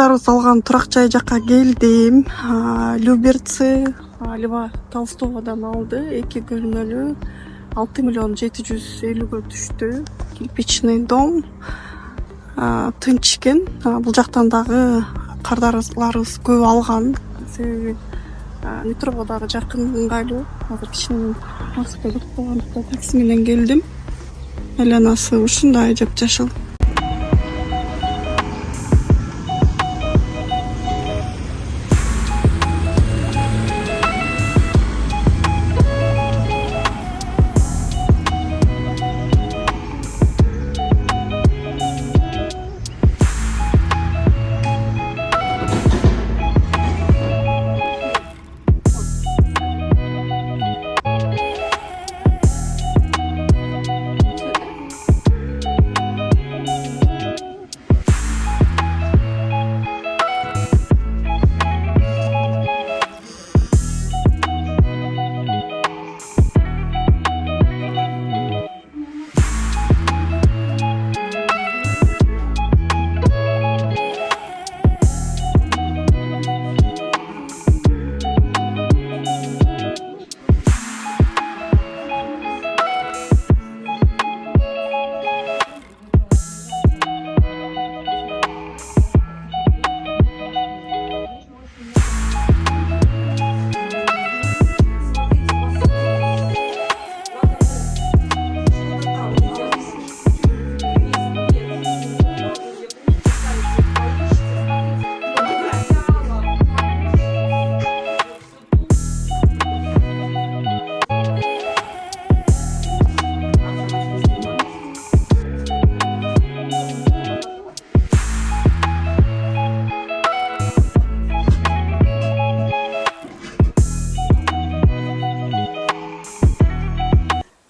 кыздарыбыз алган турак жай жакка келдим. Люберцы Льва Толстогодан алды. 2 бөлмөлүү 6 миллион 750 түштү. Кирпичный дом. Тынч экен. Бул жактан дагы кардарыбыз көп алган. Себеби метрого дагы жакын, ыңгайлуу. Азыр кичине вакытта көп болгондуктан такси менен келдим. Айланасы ушундай жапжашыл.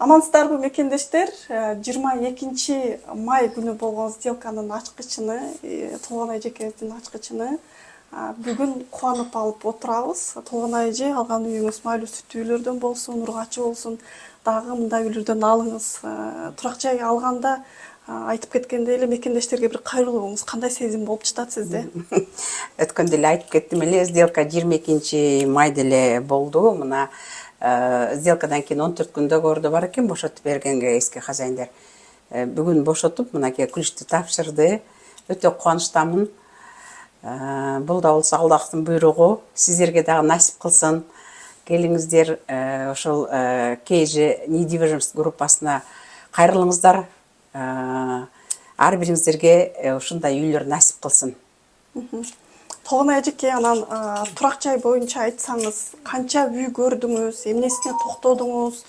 Амансыздарбы мекендештер, 22 май күнү болгон сделканын ачкычыны, Толгонай эжекебиздин ачкычыны бүгүн кубанып алып отурабыз. Толгонай эже алган үйүңүз майлуу сүттүү үйлөрдөн болсун, ургачы болсун, дагы мындай үйлөрдөн алыңыз. Турак жай алганда айтып кеткендей эле мекендештерге бир кайрылууңуз кандай сезим болуп жатат сизде? Өткөндө эле айтып кеттим эле, сделка 22 майда эле болду. Мына сделкадан кийин 14 күндө көрдө бар экен бошотуп бергенге эски хозяиндер. Бүгүн бошотуп, мынакей ключту тапшырды. Өтө кубанычтамын. Бул да болсо Аллахтын буйругу. Сиздерге дагы насип кылсын. Келиңиздер, ошол KG недвижимость группасына кайрылыңыздар. Ар бириңиздерге ушундай үйлөр насип кылсын. Толгонай эжеке, анан турак жай боюнча айтсаңыз, канча үй көрдүңүз, эмнесине токтодуңуз,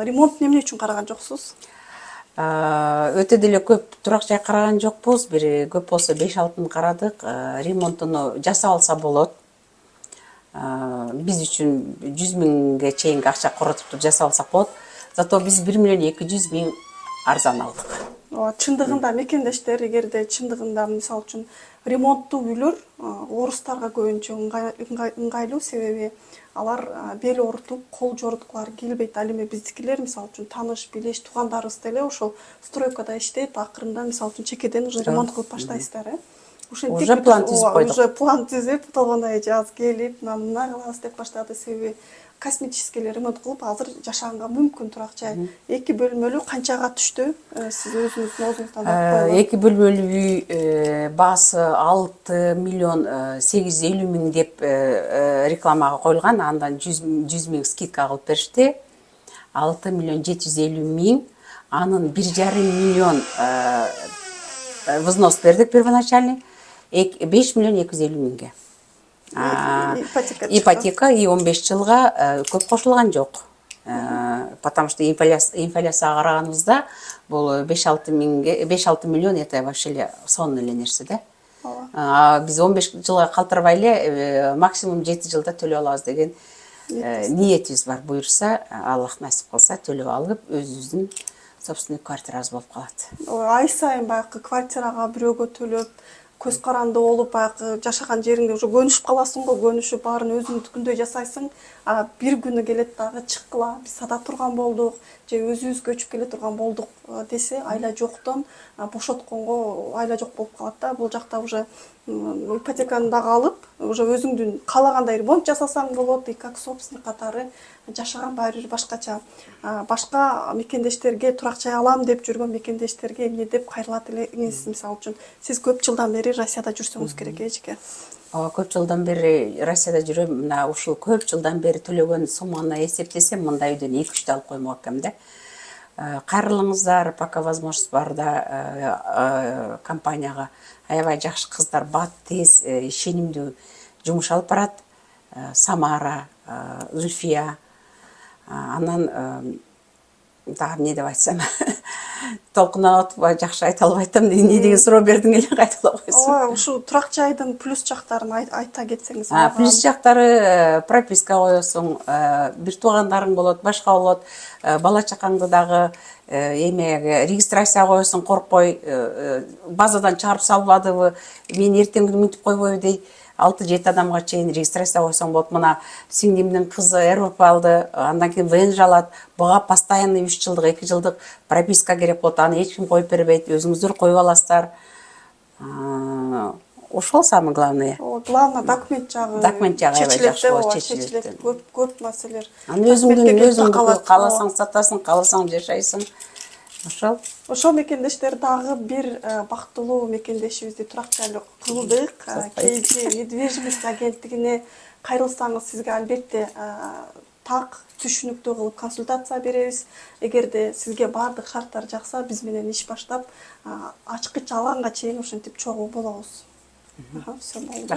ремонт эмне үчүн караган жоксуз? Өтө деле көп турак жай караган жокпуз, бир көп болсо 5-6 карадык. Ремонтуну жасап алса болот. Биз үчүн 100 миңге чейинки акча коротуп жасап алсак болот. Зато биз 1 миллион 200 миң арзан алдык. Чындыгында мекендештер, эгерде чындыгында мисалы үчүн ремонттуу үйлөр орустарга көбүнчө ыңгайлуу, себеби алар бел оорутуп, кол жоруткулар келбейт. Ал эми биздикилер мисалы үчүн тааныш, билеш, туугандарыбыз деле ошол стройкада иштейт, акырында мисалы үчүн чекеден уже ремонт кылып баштайсыздар, Ошентип уже план түзүп койдук. Уже план түзүп, Толгонай эже аз келип, мына кылабыз деп баштады, себеби косметический ремонт кылып азыр жашаганга мүмкүн турак жай. 2 бөлмөлүү канчага түштү? Сиз өзүңүздүн оозуңуздан айтып 2 бөлмөлүү үй баасы 6 миллион 850 миң деп рекламага коюлган, андан 100 миң скидка кылып беришти. 6 миллион 750 миң, анын 1,5 миллион взнос бердик первоначальный, 5 миллион 250 миңге. Ипотека и 15 жылга көп кошулган жок. Потому что инфляцияга караганыбызда бул 5-6 миллион это вообще эле сонун эле нерсе да. Биз 15 жылга калтырбай эле максимум 7 жылда төлөп алабыз деген ниетибиз бар. Буйрса, Аллах насип кылса төлөп алып, өзүбүздүн собственный квартирабыз болуп калат. Ай сайын баягы квартирага бирөөгө төлөп, көз каранды болуп, баягы жашаган жериңде уже көнүшүп каласың го, көнүшүп баарын өзүңдүкүндөй жасайсың. Бир күнү келет дагы чыккыла, биз сада турган болдук, же өзүбүз көчүп келе турган болдук десе, айла жоктон бошотконго айла жок болуп калат да. Бул жакта уже ипотеканы дагы алып, уже өзүңдүн каалагандай ремонт жасасаң болот, и как собственник катары жашаган баары бир башкача. Башка мекендештерге турак жай алам деп жүргөн мекендештерге эмне деп кайрылат элеңиз? Мисалы үчүн сиз көп жылдан бери Россияда жүрсөңүз керек, эжеке. Көп жылдан бери Россияда жүрөм. Мына ушул көп жылдан бери төлөгөн сумманы эсептесем, мындай үйдөн 2-3 алып коймок экем да. Кайрылыңыздар, пока возможность бар да, компанияга. Аябай жакшы кыздар, бат, тез, ишенимдүү жумуш алып барат. Самара, Зульфия, анан дагы эмне деп айтсам, толкунат, жакшы айта албай атам. Эмне деген суроо бердиң эле, кайталап койсуң. Ооба, ушул турак жайдын плюс жактарын айта кетсеңиз. Плюс жактары прописка коесуң, бир туугандарың болот, башка болот, бала чакаңды дагы эмеге регистрация коесуң, коркпой, базадан чыгарып салбадыбы, мен эртең күнү мынтип койбойбу дейт. 6-7 адамга чейин регистрация койсоң болот. Мына сиңдимдин кызы РВП алды, андан кийин ВНЖ алат. Буга постоянный 3 жылдык, 2 жылдык прописка керек болот. Аны эч ким коюп бербейт, өзүңүздөр коюп аласыздар. Ошол самое главное. Главное документ жагы. Документ жагы аябай жакшы болот, чечилет. Көп маселелер. Аны өзүңдүн кааласаң сатасың, кааласаң жашайсың. Ошол мекендештер дагы бир бактылуу мекендешибизди турак жайлуу кылдык. KG недвижимость агенттигине кайрылсаңыз сизге албетте так түшүнүктүү кылып консультация беребиз. Эгерде сизге баардык шарттар жакса, биз менен иш баштап ачкыч алганга чейин ошентип чогуу болобуз. Все болду.